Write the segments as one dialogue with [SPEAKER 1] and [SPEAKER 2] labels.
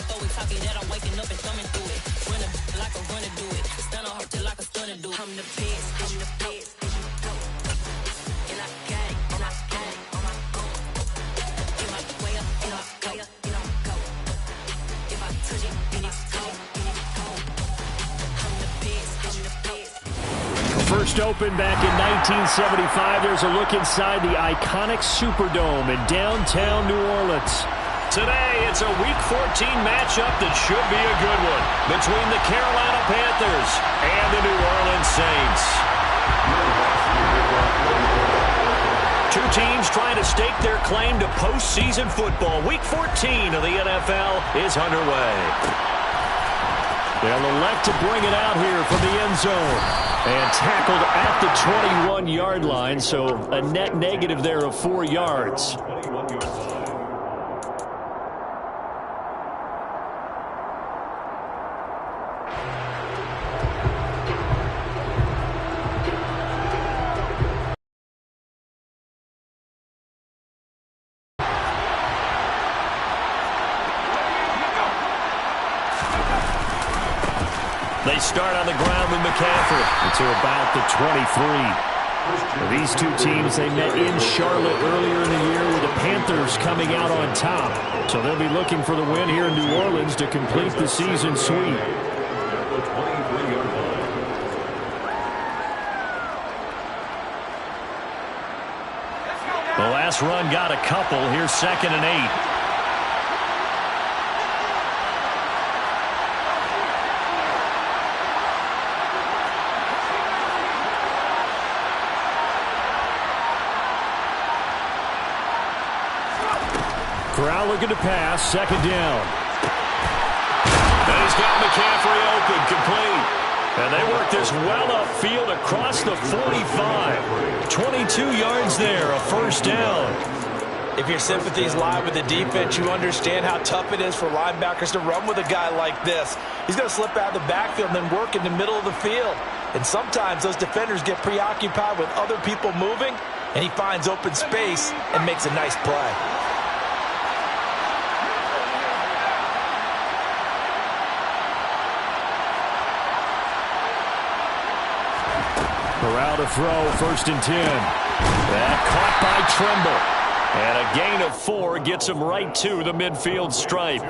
[SPEAKER 1] throw it, talking that I'm waking up and thumbing through it. Run a like a runner do it. Stun on her till like a stunner do. I'm the best, I'm the best. And I got it, and I got it on my own. In my way up, in my way up, in my go. If I touch it, then it's cold, then it's cold. I'm the best, I'm the best.
[SPEAKER 2] First opened back in 1975. There's a look inside the iconic Superdome in downtown New Orleans. Today, it's a Week 14 matchup that should be a good one between the Carolina Panthers and the New Orleans Saints. Two teams trying to stake their claim to postseason football. Week 14 of the NFL is underway. They'll elect to bring it out here from the end zone. And tackled at the 21-yard line, so a net negative there of 4 yards. They start on the ground with McCaffrey to about the 23. These two teams, they met in Charlotte earlier in the year with the Panthers coming out on top. So they'll be looking for the win here in New Orleans to complete the season sweep. The last run got a couple. Here's 2nd and 8. Corral looking to pass, 2nd down. And he's got McCaffrey open, complete. And they work this well upfield across the 45. 22 yards there, a 1st down.
[SPEAKER 3] If your sympathies lie with the defense, you understand how tough it is for linebackers to run with a guy like this. He's going to slip out of the backfield and then work in the middle of the field. And sometimes those defenders get preoccupied with other people moving, and he finds open space and makes a nice play.
[SPEAKER 2] Corral to throw, 1st and 10. That caught by Tremble. And a gain of 4 gets him right to the midfield stripe.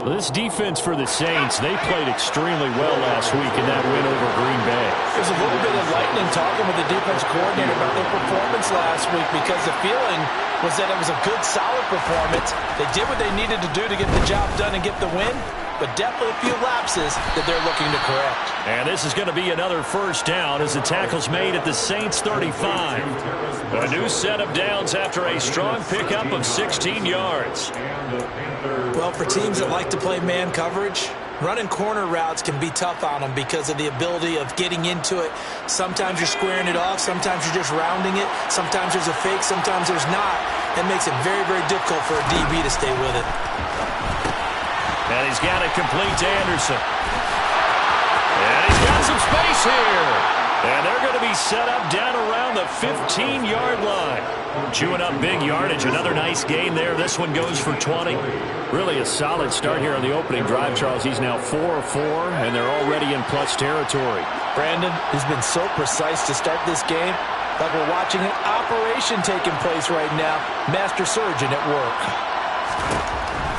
[SPEAKER 2] This defense for the Saints, they played extremely well last week in that win over Green Bay.
[SPEAKER 3] There's a little bit of lightning talking with the defense coordinator about their performance last week because the feeling was that it was a good, solid performance. They did what they needed to do to get the job done and get the win, but definitely a few lapses that they're looking to correct.
[SPEAKER 2] And this is going to be another 1st down as the tackle's made at the Saints' 35. A new set of downs after a strong pickup of 16 yards.
[SPEAKER 3] Well, for teams that like to play man coverage, running corner routes can be tough on them because of the ability of getting into it. Sometimes you're squaring it off. Sometimes you're just rounding it. Sometimes there's a fake. Sometimes there's not. It makes it very, very difficult for a DB to stay with it.
[SPEAKER 2] And he's got it complete to Anderson. And he's got some space here. And they're going to be set up down around the 15-yard line. Chewing up big yardage. Another nice gain there. This one goes for 20. Really a solid start here on the opening drive, Charles. He's now 4 of 4, and they're already in plus territory.
[SPEAKER 3] Brandon has been so precise to start this game. Like we're watching an operation taking place right now. Master surgeon at work.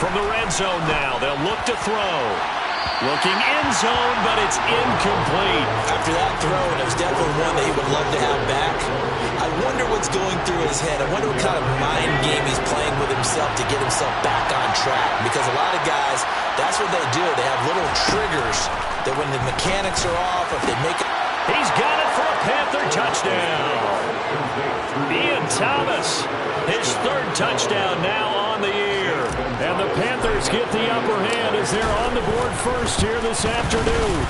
[SPEAKER 2] From the red zone now, they'll look to throw. Looking end zone, but it's incomplete.
[SPEAKER 3] After that throw, and it was definitely one that he would love to have back. I wonder what's going through his head. I wonder what kind of mind game he's playing with himself to get himself back on track. Because a lot of guys, that's what they do. They have little triggers that when the mechanics are off, if they make it.
[SPEAKER 2] He's got it for a Panther touchdown. Ian Thomas, his 3rd touchdown now on the year. And the Panthers get the upper hand as they're on the board first here this afternoon.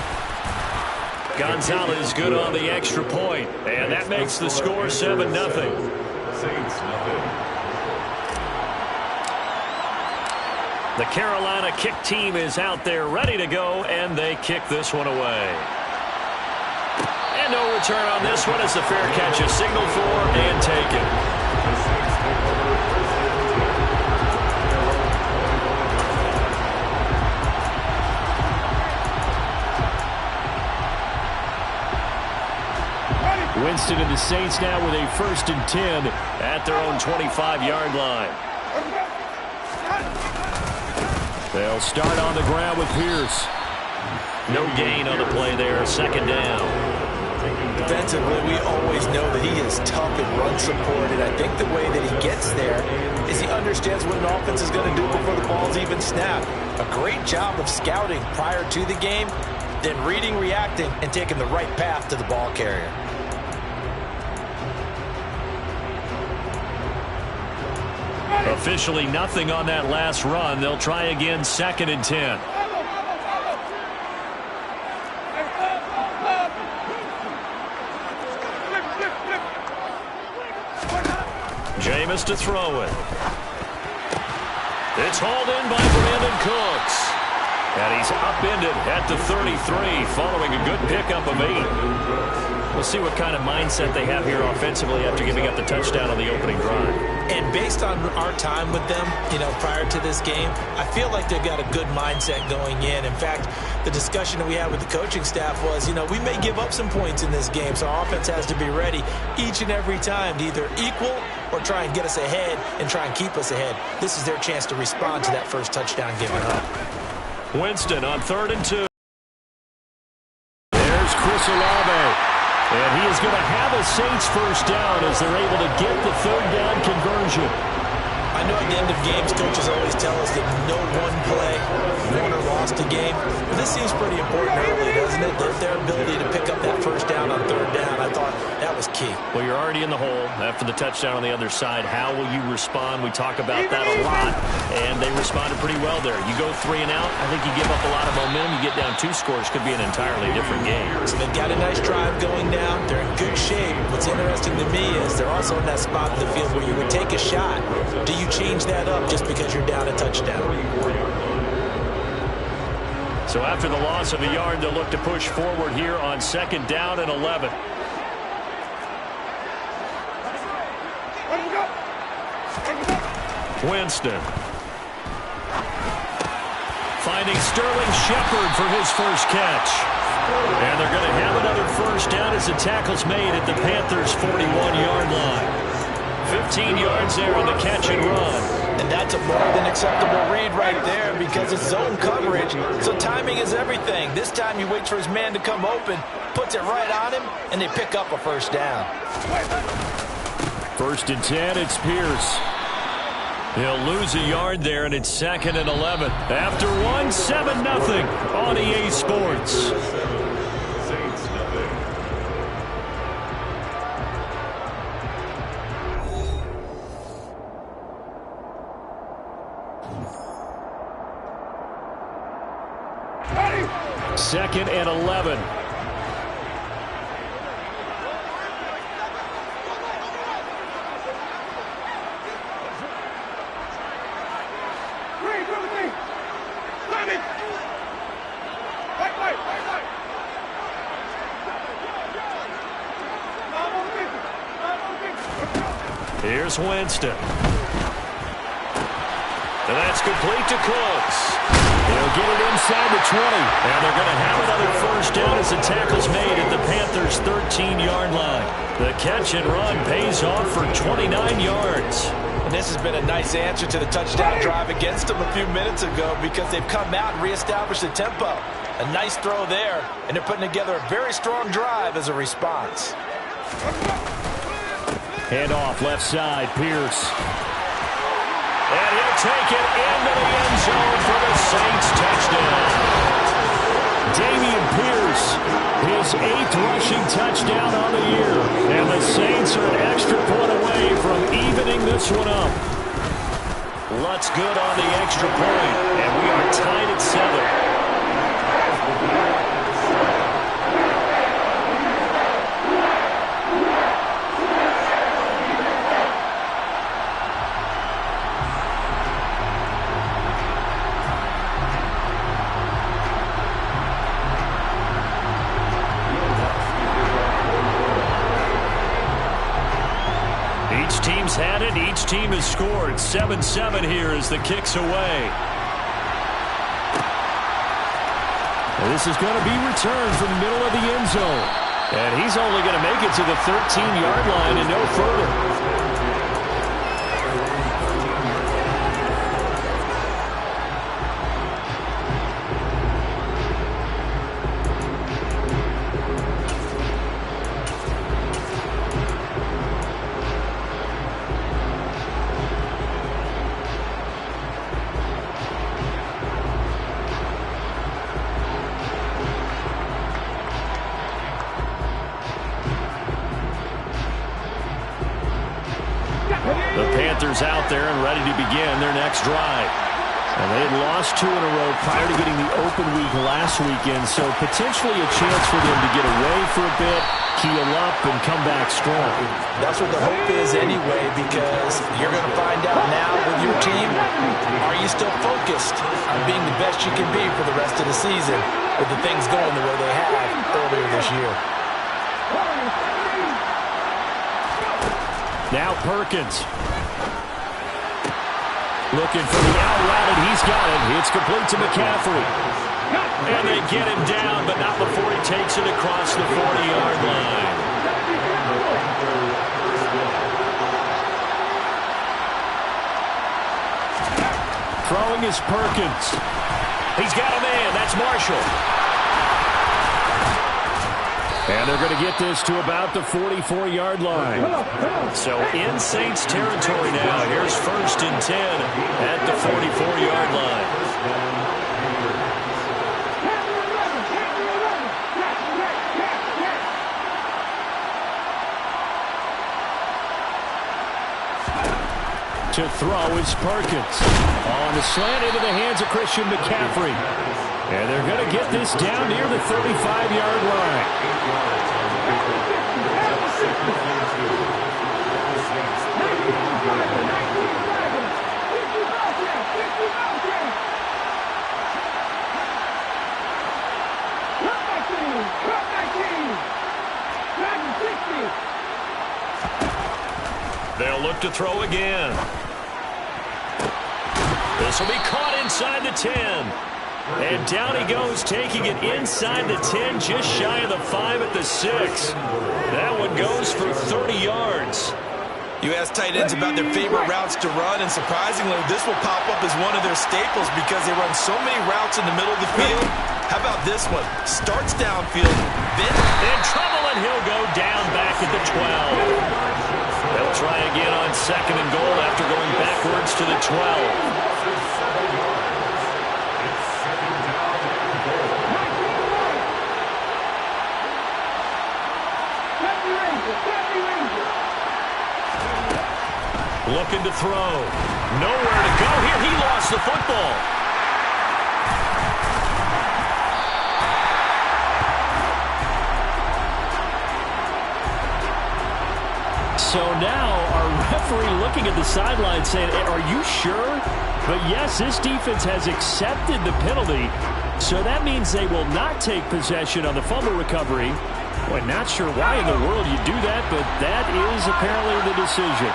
[SPEAKER 2] Gonzalez good on the extra point, and that makes the score 7-0. The Carolina kick team is out there ready to go, and they kick this one away. And no return on this one as the fair catch is signaled for and taken. Winston and the Saints now with a 1st and 10 at their own 25-yard line. They'll start on the ground with Pierce. No gain on the play there, 2nd down.
[SPEAKER 3] Defensively, we always know that he is tough in run support, and I think the way that he gets there is he understands what an offense is going to do before the ball's even snapped. A great job of scouting prior to the game, then reading, reacting, and taking the right path to the ball carrier.
[SPEAKER 2] Officially nothing on that last run. They'll try again, 2nd and 10. Jameis to throw it. It's hauled in by Brandon Cooks. And he's upended at the 33 following a good pickup of 8. We'll see what kind of mindset they have here offensively after giving up the touchdown on the opening drive.
[SPEAKER 3] And based on our time with them, prior to this game, I feel like they've got a good mindset going in. In fact, the discussion that we had with the coaching staff was, we may give up some points in this game, so our offense has to be ready each and every time to either equal or try and get us ahead and try and keep us ahead. This is their chance to respond to that first touchdown given up.
[SPEAKER 2] Winston on 3rd and 2. There's Chris Olave. And he is going to have a Saints 1st down as they're able to get the 3rd down conversion.
[SPEAKER 3] I know at the end of games, coaches always tell us that no one play won or lost a game. But this seems pretty important early, doesn't it? Their ability to pick up that 1st down on 3rd down, I thought that was key.
[SPEAKER 2] Well, you're already in the hole after the touchdown on the other side. How will you respond? We talk about that a lot, and they responded pretty well there. You go 3 and out, I think you give up a lot of momentum. You get down 2 scores, could be an entirely different game.
[SPEAKER 3] So they've got a nice drive going now. They're in good shape. What's interesting to me is they're also in that spot of the field where you would take a shot. Do you change that up just because you're down a touchdown?
[SPEAKER 2] So after the loss of a yard, they'll look to push forward here on 2nd down and 11. Winston. Finding Sterling Shepard for his first catch. And they're going to have another 1st down as the tackle's made at the Panthers' 41-yard line. 15 yards there on the catch and run.
[SPEAKER 3] And that's a more than acceptable read right there because it's zone coverage, so timing is everything. This time he waits for his man to come open, puts it right on him, and they pick up a 1st down.
[SPEAKER 2] 1st and 10, it's Pierce. He'll lose a yard there, and it's 2nd and 11. After 7-0 on EA Sports. Second and 11. Here's Winston. And that's complete to Cooks. He'll get it inside the 20. And they're going to have another 1st down as the tackle's made at the Panthers' 13-yard line. The catch and run pays off for 29 yards.
[SPEAKER 3] And this has been a nice answer to the touchdown drive against them a few minutes ago because they've come out and reestablished the tempo. A nice throw there, and they're putting together a very strong drive as a response.
[SPEAKER 2] Handoff left side, Pierce. And he'll take it into the end zone for the Saints touchdown. Damian Pierce, his 8th rushing touchdown on the year. And the Saints are an extra point away from evening this one up. Lutz good on the extra point, and we are tied at 7. Had it. Each team has scored. 7-7 here as the kick's away. Well, this is going to be returned from the middle of the end zone. And he's only going to make it to the 13-yard line and no further. The Panthers out there and ready to begin their next drive. And they had lost 2 in a row prior to getting the open week last weekend, so potentially a chance for them to get away for a bit, heal up, and come back strong.
[SPEAKER 3] That's what the hope is anyway, because you're going to find out now with your team, are you still focused on being the best you can be for the rest of the season with the things going the way they have earlier this year?
[SPEAKER 2] Now Perkins. Looking for the out route, and he's got it. It's complete to McCaffrey. And they get him down, but not before he takes it across the 40-yard line. Throwing is Perkins. He's got a man. That's Marshall. And they're going to get this to about the 44-yard line. So in Saints territory now. Here's 1st and 10 at the 44-yard line. To throw is Perkins. On the slant into the hands of Christian McCaffrey. And they're going to get this down near the 35-yard line. They'll look to throw again. This will be caught inside the 10. And down he goes, taking it inside the 10, just shy of the 5 at the 6. That one goes for 30 yards.
[SPEAKER 3] You ask tight ends about their favorite routes to run, and surprisingly, this will pop up as one of their staples because they run so many routes in the middle of the field. How about this one? Starts downfield, then
[SPEAKER 2] in trouble, and he'll go down back at the 12. They'll try again on 2nd and goal after going backwards to the 12. Looking to throw. Nowhere to go here. He lost the football. So now our referee looking at the sideline saying, are you sure? But yes, this defense has accepted the penalty. So that means they will not take possession on the fumble recovery. Boy, not sure why in the world you do that, but that is apparently the decision.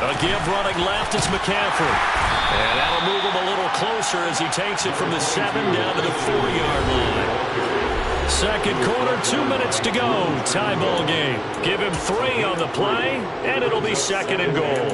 [SPEAKER 2] A give running left is McCaffrey. And that'll move him a little closer as he takes it from the 7 down to the 4-yard line. Second quarter, 2 minutes to go. Tie ball game. Give him 3 on the play, and it'll be 2nd and goal.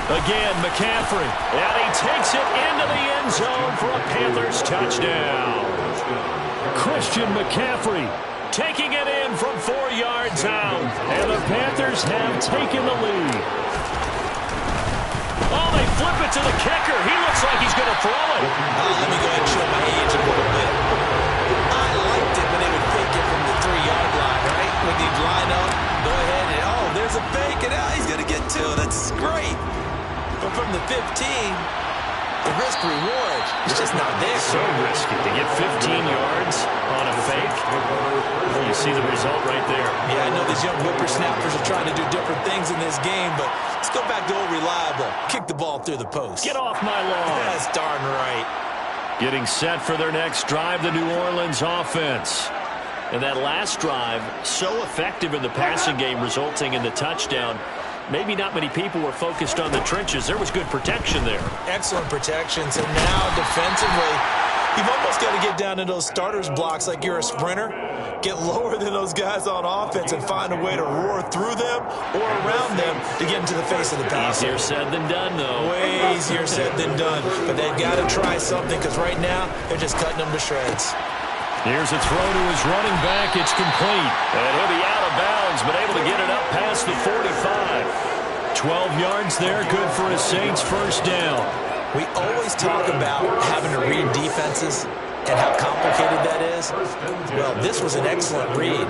[SPEAKER 2] Again, McCaffrey, and he takes it into the end zone for a Panthers touchdown. Christian McCaffrey taking it in from 4 yards out, and the Panthers have taken the lead. Oh, they flip it to the kicker. He looks like he's going to throw it.
[SPEAKER 3] Let me go ahead and show my age a little bit. I liked it when they would fake it from the 3-yard line, right? When they'd line up, go ahead, and oh, there's a fake, and now he's going to get 2. That's great. But from the 15, the risk-reward is just not there.
[SPEAKER 2] So risky to get 15 yards on a fake. You see the result right there.
[SPEAKER 3] Yeah, I know these young whippersnappers are trying to do different things in this game, but let's go back to old reliable. Kick the ball through the post.
[SPEAKER 2] Get off my lawn.
[SPEAKER 3] That's darn right.
[SPEAKER 2] Getting set for their next drive, the New Orleans offense. And that last drive, so effective in the passing game, resulting in the touchdown. Maybe not many people were focused on the trenches. There was good protection there.
[SPEAKER 3] Excellent protections. And now defensively, you've almost got to get down to those starters blocks like you're a sprinter. Get lower than those guys on offense and find a way to roar through them or around them to get into the face of the pass.
[SPEAKER 2] Easier said than done, though.
[SPEAKER 3] Way easier said than done. But they've got to try something because right now they're just cutting them to shreds.
[SPEAKER 2] Here's a throw to his running back. It's complete. And he'll be out of bounds, but able to get it up past the 45. 12 yards there, good for a Saints first down.
[SPEAKER 3] We always talk about having to read defenses and how complicated that is. Well, this was an excellent read.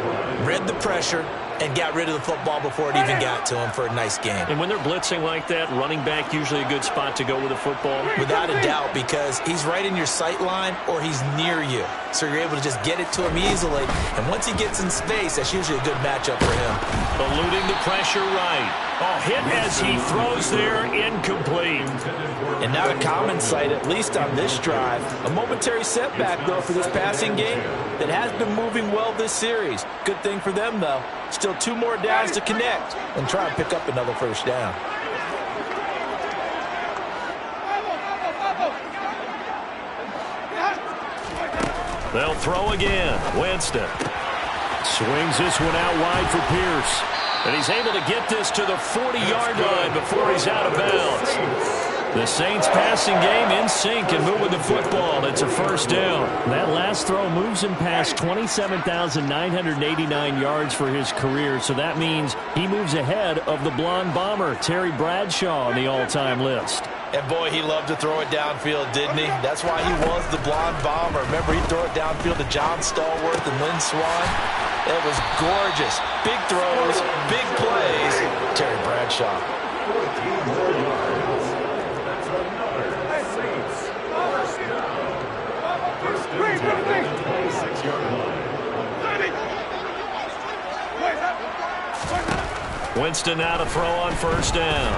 [SPEAKER 3] Read the pressure and got rid of the football before it even got to him for a nice game.
[SPEAKER 2] And when they're blitzing like that, running back usually a good spot to go with the football?
[SPEAKER 3] Without a doubt, because he's right in your sight line or he's near you. So you're able to just get it to him easily. And once he gets in space, that's usually a good matchup for him.
[SPEAKER 2] Eluding the pressure right. Oh, hit as he throws there, incomplete.
[SPEAKER 3] And not a common sight, at least on this drive. A momentary setback, though, for this passing game that has been moving well this series. Good thing for them, though. Still 2 more downs to connect and try and pick up another first down.
[SPEAKER 2] They'll throw again. Winston swings this one out wide for Pierce. And he's able to get this to the 40-yard line before he's out of bounds. The Saints passing game in sync and moving the football. It's a first down.
[SPEAKER 4] That last throw moves him past 27,989 yards for his career. So that means he moves ahead of the blonde bomber, Terry Bradshaw, on the all-time list.
[SPEAKER 3] And boy, he loved to throw it downfield, didn't he? That's why he was the blonde bomber. Remember, he'd throw it downfield to John Stallworth and Lynn Swann. It was gorgeous. Big throws, big plays. Terry Bradshaw.
[SPEAKER 2] Winston now to throw on first down.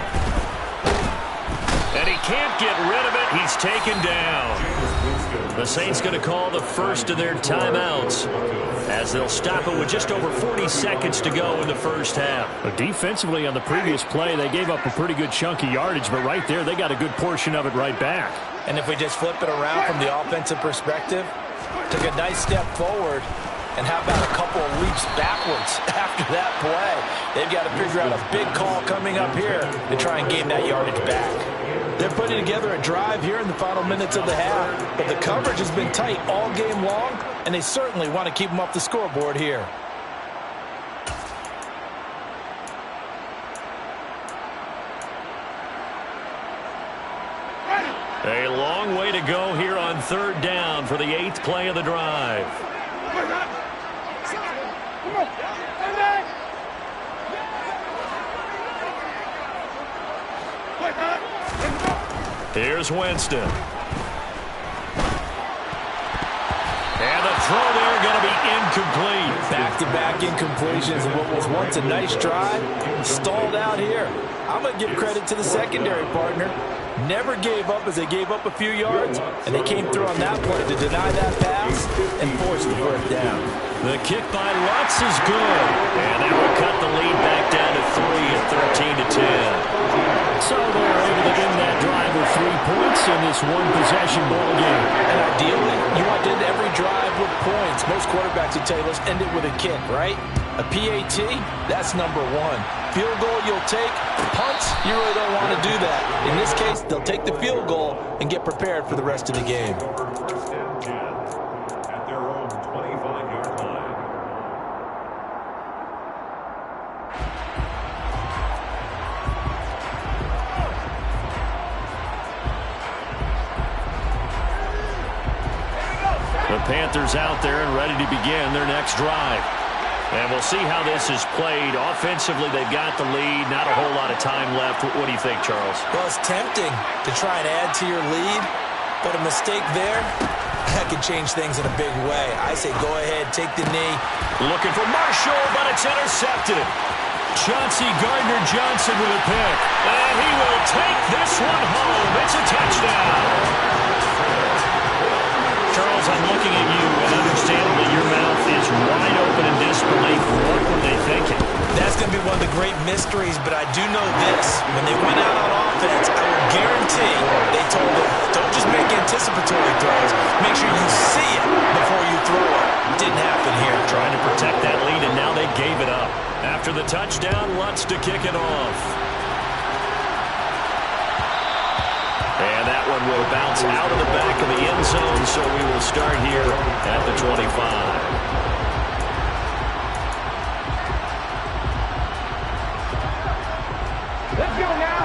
[SPEAKER 2] And he can't get rid of it. He's taken down. The Saints going to call the first of their timeouts as they'll stop it with just over 40 seconds to go in the first half.
[SPEAKER 4] But defensively on the previous play, they gave up a pretty good chunk of yardage, but right there they got a good portion of it right back.
[SPEAKER 3] And if we just flip it around from the offensive perspective, took a nice step forward, and how about a couple of leaps backwards after that play? They've got to figure out a big call coming up here to try and gain that yardage back. They're putting together a drive here in the final minutes of the half, but the coverage has been tight all game long, and they certainly want to keep them off the scoreboard here.
[SPEAKER 2] A long way to go here on third down for the 8th play of the drive. Here's Winston. And the throw there going to be incomplete.
[SPEAKER 3] Back-to-back incompletions of what was once a nice drive. Stalled out here. I'm going to give credit to the secondary partner. Never gave up as they gave up a few yards, and they came through on that play to deny that pass and force the first down.
[SPEAKER 2] The kick by Lutz is good. And that will cut the lead back down to 3 at 13-10.
[SPEAKER 4] So they're able to end that drive with 3 points in this one-possession ball game.
[SPEAKER 3] And ideally, you want to end every drive with points. Most quarterbacks would tell you, let's end it with a kick, right? A PAT, that's number 1. Field goal you'll take. Punts, you really don't want to do that. In this case, they'll take the field goal and get prepared for the rest of the game.
[SPEAKER 2] The Panthers out there and ready to begin their next drive.
[SPEAKER 4] And we'll see how this is played. Offensively, they've got the lead. Not a whole lot of time left. What do you think, Charles?
[SPEAKER 3] Well, it's tempting to try and add to your lead, but a mistake there, that could change things in a big way. I say go ahead, take the knee.
[SPEAKER 4] Looking for Marshall, but it's intercepted. Chauncey Gardner-Johnson with a pick. And he will take this one home. It's a touchdown. Charles, I'm looking at you, and understandably your mouth is wide open in disbelief. What were they thinking?
[SPEAKER 3] That's going to be one of the great mysteries, but I do know this. When they went out on offense, I will guarantee they told them, don't just make anticipatory throws. Make sure you see it before you throw it. Didn't happen here.
[SPEAKER 4] Trying to protect that lead, and now they gave it up. After the touchdown, Lutz to kick it off. And that one will bounce out of the back of the end zone, so we will start here at the 25.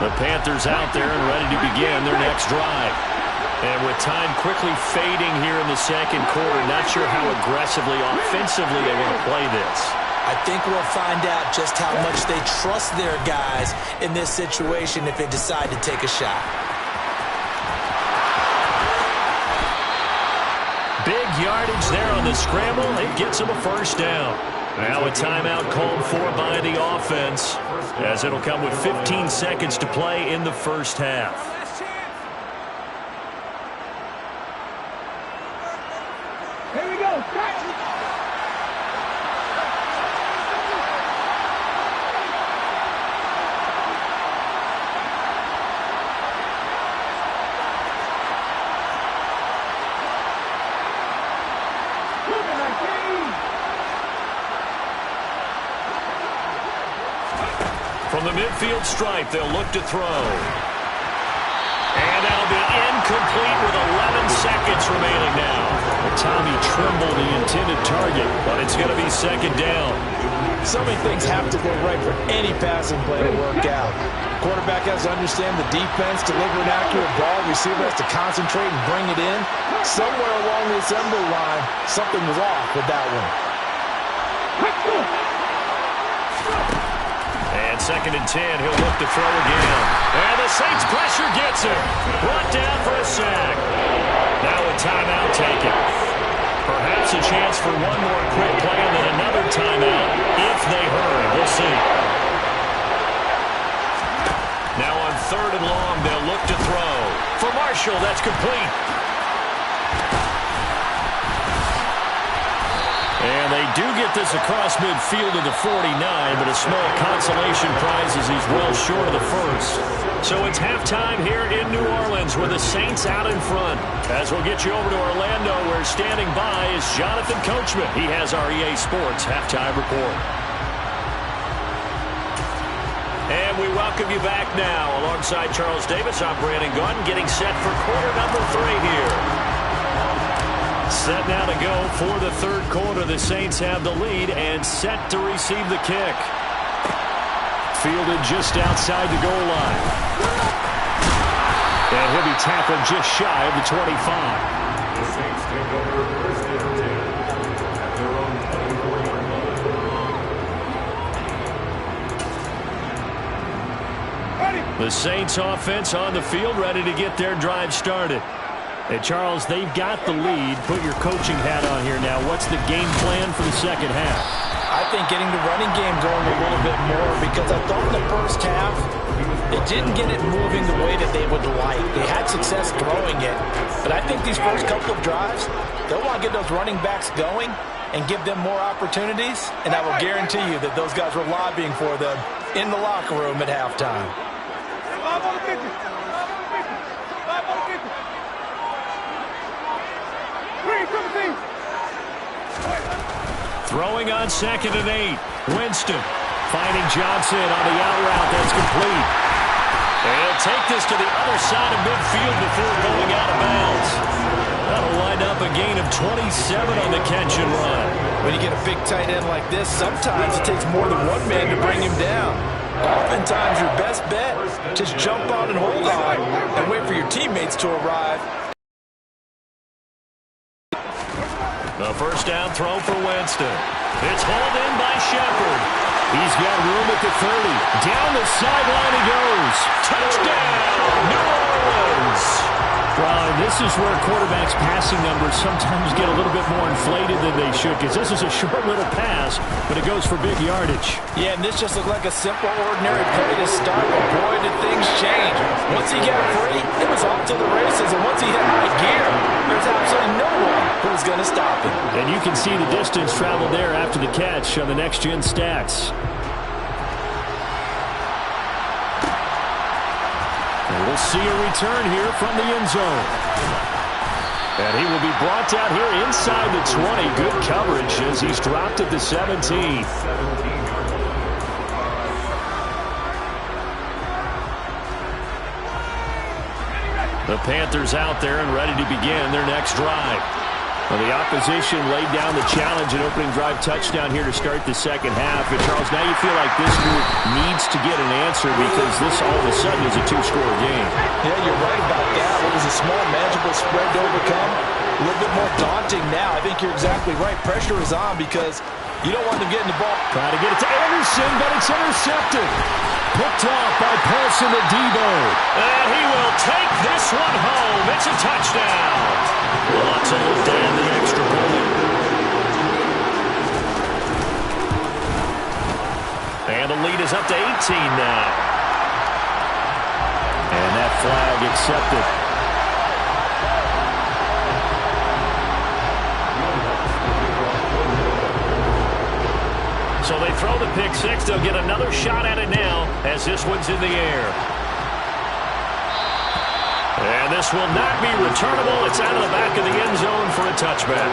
[SPEAKER 4] The Panthers out there and ready to begin their next drive. And with time quickly fading here in the second quarter, not sure how aggressively, offensively they want to play this.
[SPEAKER 3] I think we'll find out just how much they trust their guys in this situation if they decide to take a shot.
[SPEAKER 4] Big yardage there on the scramble. It gets them a first down. Now a timeout called for by the offense, as it'll come with 15 seconds to play in the first half.
[SPEAKER 5] Here we go.
[SPEAKER 4] From the midfield stripe, they'll look to throw. And that'll be incomplete with 11 seconds remaining now. Tommy Trimble, the intended target, but it's going to be second down.
[SPEAKER 3] So many things have to go right for any passing play to work out. Quarterback has to understand the defense, deliver an accurate ball. Receiver has to concentrate and bring it in. Somewhere along the assembly line, something was off with that one.
[SPEAKER 4] And second and 10, he'll look to throw again. And the Saints pressure gets him. Brought down for a sack. Now a timeout taken. Perhaps a chance for one more quick play and then another timeout if they hurry. We'll see. Now on third and long, they'll look to throw. For Marshall, that's complete. And they do get this across midfield to the 49, but a small consolation prize as he's well short of the first. So it's halftime here in New Orleans with the Saints out in front. As we'll get you over to Orlando, where standing by is Jonathan Coachman. He has our EA Sports halftime report. And we welcome you back now. Alongside Charles Davis, I'm Brandon Gunn, getting set for quarter number 3 here. Set now to go for the third quarter. The Saints have the lead and set to receive the kick. Fielded just outside the goal line. And he'll be tackled just shy of the 25.
[SPEAKER 6] The Saints take over first and 10 at their own 24-yard line.
[SPEAKER 4] The Saints offense on the field, ready to get their drive started. Hey, Charles, they've got the lead. Put your coaching hat on here now. What's the game plan for the second half?
[SPEAKER 3] I think getting the running game going a little bit more, because I thought in the first half they didn't get it moving the way that they would like. They had success throwing it, but I think these first couple of drives, they'll want to get those running backs going and give them more opportunities, and I will guarantee you that those guys were lobbying for them in the locker room at halftime.
[SPEAKER 4] Throwing on 2nd and 8. Winston finding Johnson on the out route. That's complete. And he'll take this to the other side of midfield before going out of bounds. That'll wind up a gain of 27 on the catch and run.
[SPEAKER 3] When you get a big tight end like this, sometimes it takes more than one man to bring him down. Oftentimes your best bet, just jump on and hold on and wait for your teammates to arrive.
[SPEAKER 2] A first down throw for Winston. It's hauled in by Shepard. He's got room at the 30. Down the sideline he goes. Touchdown, New Orleans.
[SPEAKER 4] Well, and this is where quarterbacks' passing numbers sometimes get a little bit more inflated than they should, because this is a short little pass, but it goes for big yardage.
[SPEAKER 3] Yeah, and this just looked like a simple, ordinary play to start, but boy, did things change. Once he got free, it was off to the races, and once he hit high gear, there's absolutely no one who was going to stop him.
[SPEAKER 4] And you can see the distance traveled there after the catch on the next-gen stats. We'll see a return here from the end zone. And he will be brought down here inside the 20. Good coverage as he's dropped at the 17. The Panthers out there and ready to begin their next drive. Well, the opposition laid down the challenge and opening drive touchdown here to start the second half. And Charles, now you feel like this group needs to get an answer because this all of a sudden is a two-score game.
[SPEAKER 3] Yeah, you're right about that. It was a small, manageable spread to overcome. A little bit more daunting now. I think you're exactly right. Pressure is on because you don't want them getting the ball.
[SPEAKER 4] Trying to get it to Anderson, but it's intercepted. Picked off by Paulson to Debo.
[SPEAKER 2] And he will take this one home. It's a touchdown. Lots of look down the extra point. And the lead is up to 18 now.
[SPEAKER 4] And that flag accepted.
[SPEAKER 2] So they throw the pick six. They'll get another shot at it now as this one's in the air. And this will not be returnable. It's out of the back of the end zone for a touchback.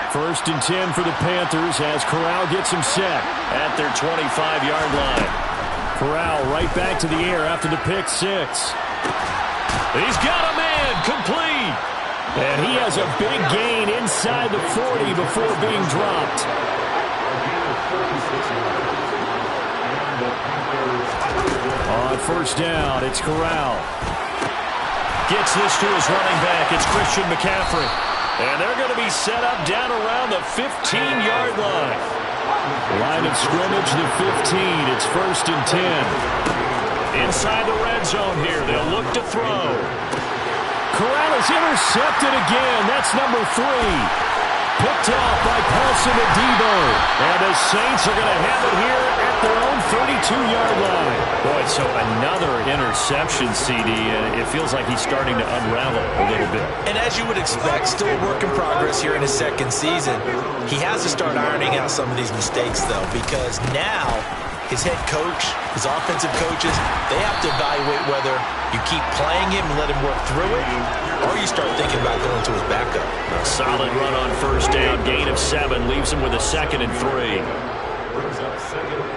[SPEAKER 4] First and 10 for the Panthers as Corral gets him set
[SPEAKER 2] At their 25-yard line.
[SPEAKER 4] Corral right back to the air after the pick six.
[SPEAKER 2] He's got a man complete.
[SPEAKER 4] And he has a big gain inside the 40 before being dropped. On first down, it's Corral.
[SPEAKER 2] Gets this to his running back. It's Christian McCaffrey. And they're going to be set up down around the 15-yard line.
[SPEAKER 4] Line of scrimmage, the 15. It's first and 10.
[SPEAKER 2] Inside the red zone here. They'll look to throw.
[SPEAKER 4] Corral is intercepted again. That's number 3. Picked off by Paulson to Debo.
[SPEAKER 2] And the Saints are going to have it here at their own 32-yard line. Boy, so another interception, CD, and it feels like he's starting to unravel a little bit.
[SPEAKER 3] And as you would expect, still a work in progress here in his second season. He has to start ironing out some of these mistakes, though, because now his head coach, his offensive coaches, they have to evaluate whether you keep playing him and let him work through it, or you start thinking about going to his backup.
[SPEAKER 2] A solid run on first down, gain of 7, leaves him with a 2nd and 3.
[SPEAKER 6] Brings up 2nd and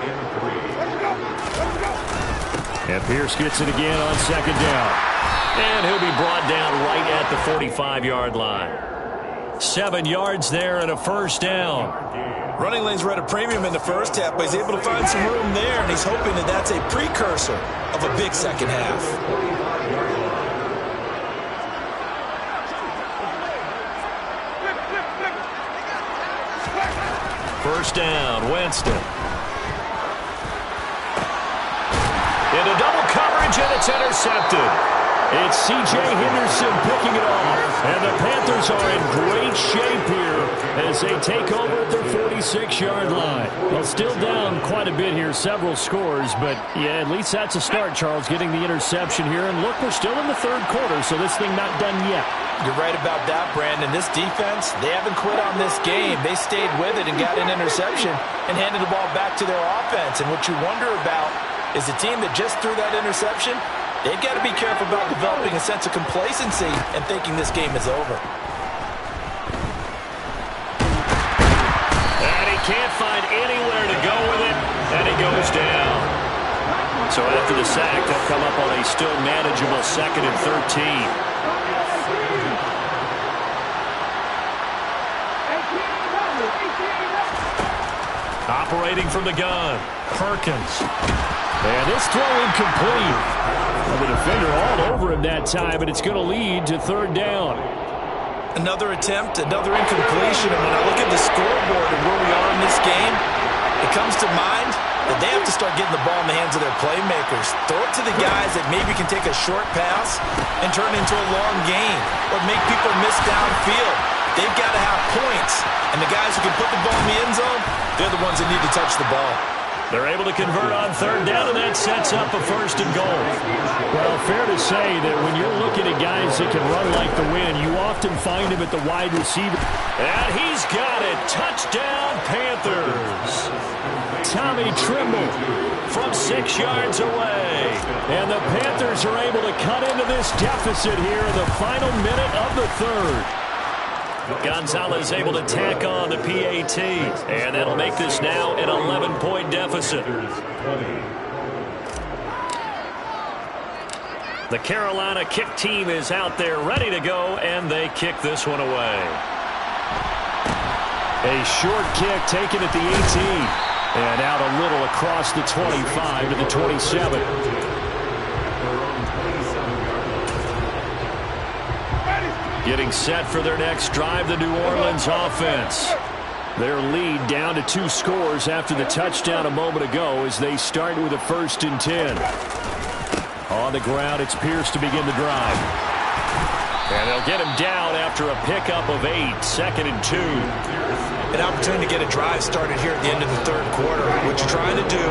[SPEAKER 6] 3.
[SPEAKER 4] And Pierce gets it again on second down.
[SPEAKER 2] And he'll be brought down right at the 45-yard line. 7 yards there and a first down.
[SPEAKER 3] Running lanes were at a premium in the first half, but he's able to find some room there, and he's hoping that that's a precursor of a big second half.
[SPEAKER 2] First down, Winston. Into double coverage, and it's intercepted.
[SPEAKER 4] It's C.J. Henderson picking it off. And the Panthers are in great shape here as they take over at their 46-yard line. Well, still down quite a bit here, several scores, but yeah, at least that's a start, Charles, getting the interception here. And look, we're still in the third quarter, so this thing not done yet.
[SPEAKER 3] You're right about that, Brandon. This defense, they haven't quit on this game. They stayed with it and got an interception and handed the ball back to their offense. And what you wonder about is the team that just threw that interception, they've got to be careful about developing a sense of complacency and thinking this game is over.
[SPEAKER 2] And he can't find anywhere to go with it, and he goes down. So after the sack, they'll come up on a still manageable 2nd and 13. Operating from the gun, Perkins.
[SPEAKER 4] And this throw incomplete. Well, the defender all over him that time, and it's going to lead to third down.
[SPEAKER 3] Another attempt, another incompletion, and when I look at the scoreboard and where we are in this game, it comes to mind that they have to start getting the ball in the hands of their playmakers. Throw it to the guys that maybe can take a short pass and turn it into a long gain or make people miss downfield. They've got to have points, and the guys who can put the ball in the end zone, they're the ones that need to touch the ball.
[SPEAKER 4] They're able to convert on third down, and that sets up a first and goal. Well, fair to say that when you're looking at guys that can run like the wind, you often find him at the wide receiver. And he's got it. Touchdown, Panthers. Tommy Trimble from 6 yards away. And the Panthers are able to cut into this deficit here in the final minute of the third. Gonzalez able to tack on the PAT, and that'll make this now an 11-point deficit. The Carolina kick team is out there ready to go, and they kick this one away. A short kick taken at the 18, and out a little across the 25 to the 27. Getting set for their next drive, the New Orleans offense. Their lead down to 2 scores after the touchdown a moment ago as they start with a 1st and 10. On the ground, it's Pierce to begin the drive. And they'll get him down after a pickup of 8, 2nd and 2.
[SPEAKER 3] An opportunity to get a drive started here at the end of the third quarter. What you're trying to do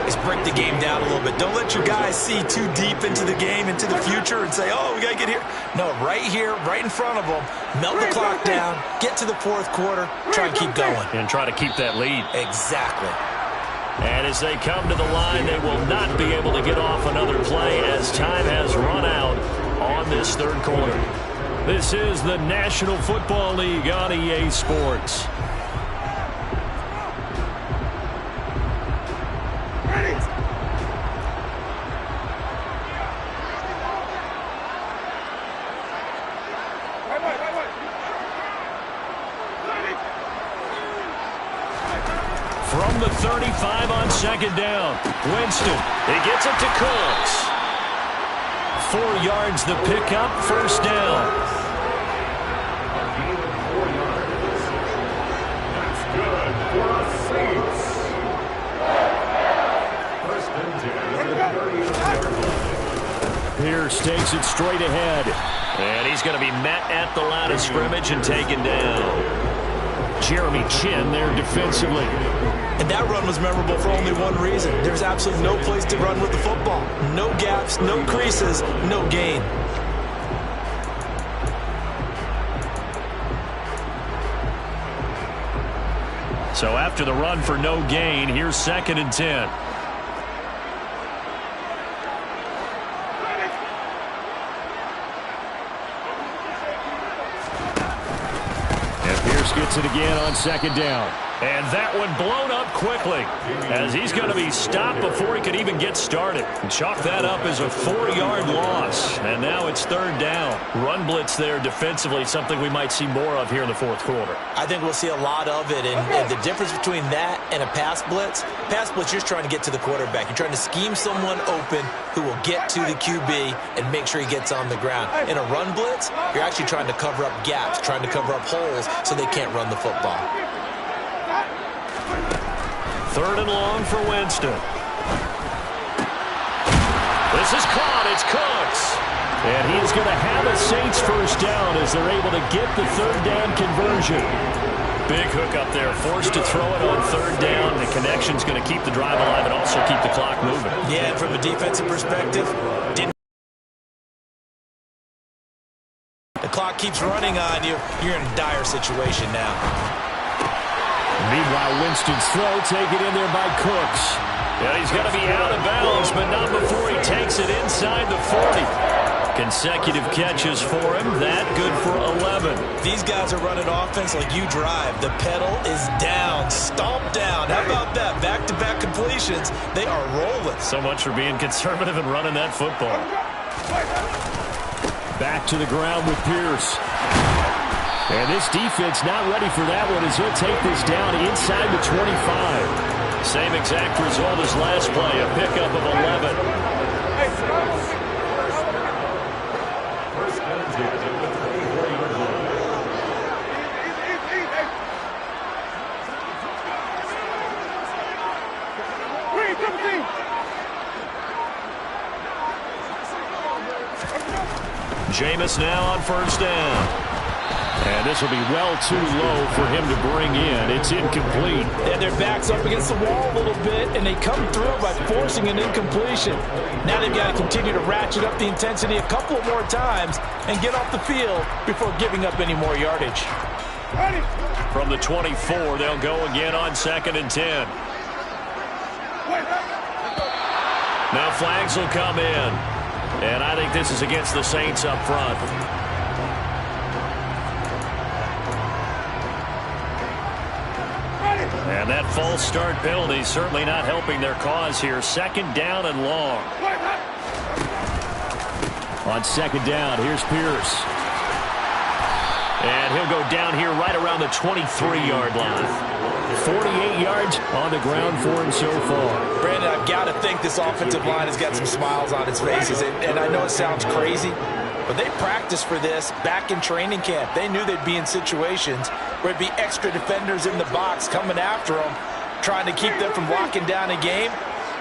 [SPEAKER 3] is break the game down a little bit. Don't let your guys see too deep into the game, into the future, and say, oh, we got to get here. No, right here, right in front of them, melt the clock down, get to the fourth quarter, try and keep going.
[SPEAKER 4] And try to keep that lead.
[SPEAKER 3] Exactly.
[SPEAKER 4] And as they come to the line, they will not be able to get off another play as time has run out on this third quarter. This is the National Football League on EA Sports. From the 35 on 2nd down, Winston, he gets it to Cooks. 4 yards the pickup, 1st down.
[SPEAKER 6] That's good for the Saints. 1st and 10.
[SPEAKER 4] Pierce takes it straight ahead. And he's going to be met at the line of scrimmage and taken down. Jeremy Chin there defensively.
[SPEAKER 3] And that run was memorable for only one reason. There's absolutely no place to run with the football. No gaps, no creases, no gain.
[SPEAKER 4] So after the run for no gain, here's 2nd and 10. Gets it again on 2nd down. And that one blown up quickly as he's going to be stopped before he could even get started. Chalk that up as a 4-yard loss. And now it's 3rd down. Run blitz there defensively, something we might see more of here in the 4th quarter.
[SPEAKER 3] I think we'll see a lot of it. And the difference between that and a pass blitz, you're just trying to get to the quarterback. You're trying to scheme someone open who will get to the QB and make sure he gets on the ground. In a run blitz, you're actually trying to cover up gaps, trying to cover up holes so they can't run the football.
[SPEAKER 4] 3rd and long for Winston. This is caught. It's Cooks. And he's going to have a Saints 1st down as they're able to get the 3rd down conversion. Big hook up there, forced to throw it on 3rd down. The connection's going to keep the drive alive and also keep the clock moving.
[SPEAKER 3] Yeah, and from a defensive perspective, the clock keeps running on you. You're in a dire situation now.
[SPEAKER 4] Meanwhile, Winston's throw taken in there by Cooks. Yeah, he's going to be out of bounds, but not before he takes it inside the 40. Consecutive catches for him. That good for 11.
[SPEAKER 3] These guys are running offense like you drive. The pedal is down, stomped down. How about that? Back-to-back completions. They are rolling.
[SPEAKER 4] So much for being conservative and running that football. Back to the ground with Pierce. And this defense not ready for that one as he'll take this down inside the 25. Same exact result as last play, a pickup of 11.
[SPEAKER 2] Jameis now on first down.
[SPEAKER 4] And this will be well too low for him to bring in. It's incomplete.
[SPEAKER 3] And their back's up against the wall a little bit, and they come through by forcing an incompletion. Now they've got to continue to ratchet up the intensity a couple more times and get off the field before giving up any more yardage.
[SPEAKER 2] From the 24, they'll go again on 2nd and 10. Now flags will come in. And I think this is against the Saints up front. And that false start penalty is certainly not helping their cause here. 2nd down and long.
[SPEAKER 4] On 2nd down, here's Pierce.
[SPEAKER 2] And he'll go down here right around the 23-yard line.
[SPEAKER 4] 48 yards on the ground for him so far.
[SPEAKER 3] Brandon, I've got to think this offensive line has got some smiles on its faces. And I know it sounds crazy, but they practiced for this back in training camp. They knew they'd be in situations where it'd be extra defenders in the box coming after them, trying to keep them from locking down a game.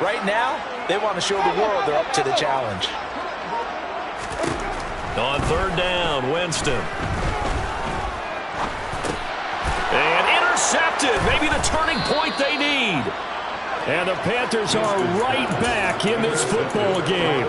[SPEAKER 3] Right now, they want to show the world they're up to the challenge.
[SPEAKER 2] On 3rd down, Winston. And intercepted. Maybe the turning point they need.
[SPEAKER 4] And the Panthers are right back in this football game.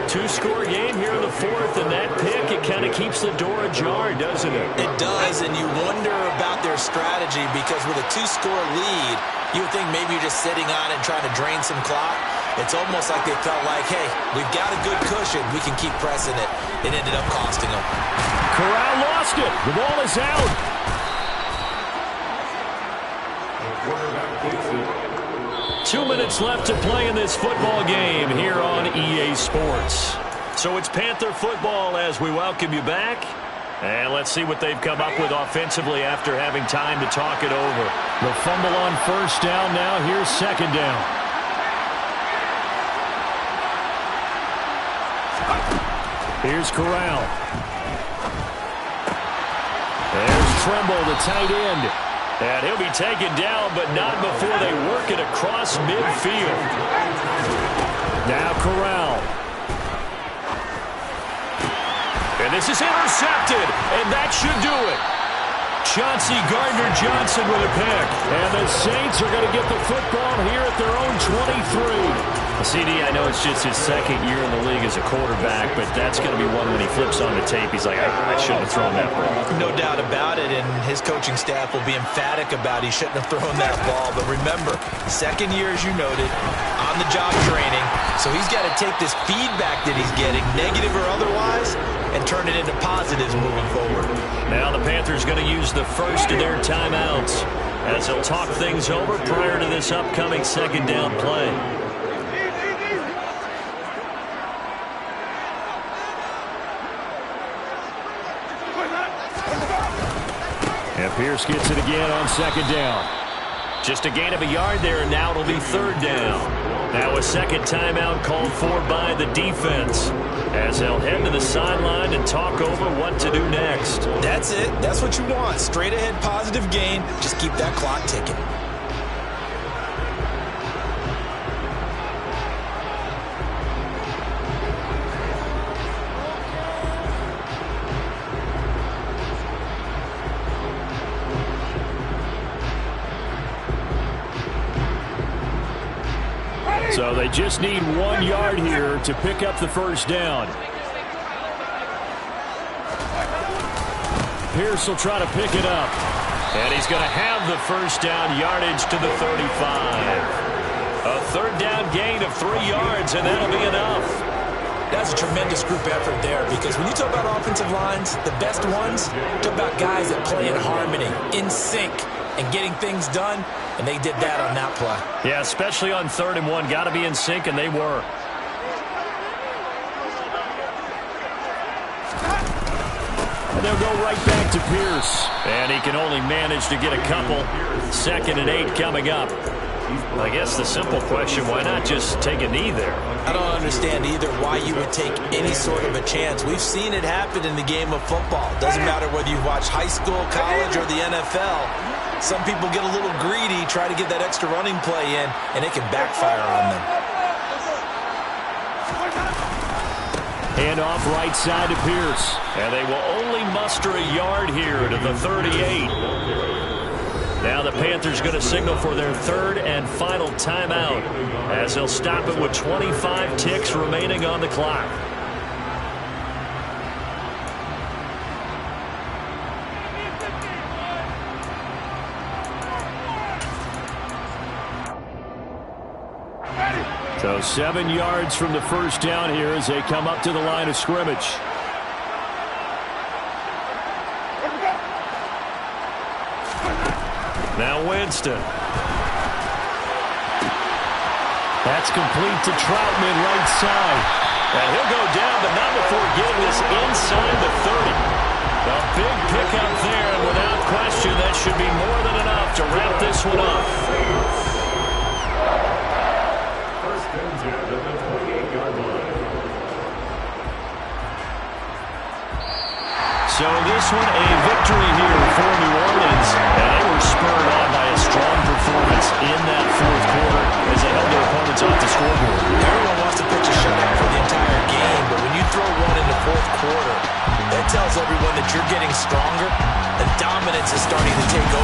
[SPEAKER 2] 2-score game here in the 4th, and that pick, it kind of keeps the door ajar, doesn't it?
[SPEAKER 3] It does, and you wonder about their strategy because with a 2-score lead, you would think maybe you're just sitting on it and trying to drain some clock. It's almost like they felt like, hey, we've got a good cushion. We can keep pressing it. It ended up costing them.
[SPEAKER 4] Corral lost it. The ball is out.
[SPEAKER 2] 2 minutes left to play in this football game here on EA Sports. So it's Panther football as we welcome you back. And let's see what they've come up with offensively after having time to talk it over.
[SPEAKER 4] The fumble on 1st down now. Here's 2nd down. Here's Corral. There's Tremble, the tight end.
[SPEAKER 2] And he'll be taken down, but not before they work it across midfield.
[SPEAKER 4] Now Corral.
[SPEAKER 2] And this is intercepted, and that should do it.
[SPEAKER 4] Chauncey Gardner-Johnson with a pick. And the Saints are going to get the football here at their own 23.
[SPEAKER 2] CD, I know it's just his 2nd year in the league as a quarterback, but that's going to be one when he flips on the tape. He's like, I shouldn't have thrown that ball.
[SPEAKER 3] No doubt about it, and his coaching staff will be emphatic about he shouldn't have thrown that ball. But remember, 2nd year, as you noted, on-the-job training, so he's got to take this feedback that he's getting, negative or otherwise, and turn it into positives moving forward.
[SPEAKER 2] Now the Panthers going to use the first of their timeouts as they'll talk things over prior to this upcoming 2nd down play.
[SPEAKER 4] And Pierce gets it again on 2nd down.
[SPEAKER 2] Just a gain of a yard there, and now it'll be 3rd down. Now a 2nd timeout called for by the defense as they'll head to the sideline and talk over what to do next.
[SPEAKER 3] That's it. That's what you want. Straight ahead positive gain. Just keep that clock ticking.
[SPEAKER 4] So they just need 1 yard here to pick up the 1st down. Pierce will try to pick it up.
[SPEAKER 2] And he's going to have the 1st down yardage to the 35. A 3rd down gain of 3 yards, and that'll be enough.
[SPEAKER 3] That's a tremendous group effort there because when you talk about offensive lines, the best ones, talk about guys that play in harmony, in sync, and getting things done, and they did that on that play.
[SPEAKER 2] Yeah, especially on 3rd and 1. Got to be in sync, and they were.
[SPEAKER 4] And they'll go right back to Pierce.
[SPEAKER 2] And he can only manage to get a couple. 2nd and 8 coming up. I guess the simple question, why not just take a knee there?
[SPEAKER 3] I don't understand either why you would take any sort of a chance. We've seen it happen in the game of football. Doesn't matter whether you watch high school, college, or the NFL. Some people get a little greedy, try to get that extra running play in, and it can backfire on them.
[SPEAKER 4] And off right side to Pierce.
[SPEAKER 2] And they will only muster a yard here to the 38. Now the Panthers going to signal for their third and final timeout as they'll stop it with 25 ticks remaining on the clock.
[SPEAKER 4] So 7 yards from the first down here as they come up to the line of scrimmage.
[SPEAKER 2] Now Winston.
[SPEAKER 4] That's complete to Troutman right side.
[SPEAKER 2] And he'll go down, but not before getting this inside the 30. A big pickup there, and without question, that should be more than enough to wrap this one up.
[SPEAKER 6] First and 10 at the 28-yard line.
[SPEAKER 2] So this one a victory here for New Orleans, and they were spurred on by a strong performance in that fourth quarter as they held their opponents off the scoreboard.
[SPEAKER 3] Everyone wants to pitch a shutout for the entire game, but when you throw one in the fourth quarter, that tells everyone that you're getting stronger. The dominance is starting to take over.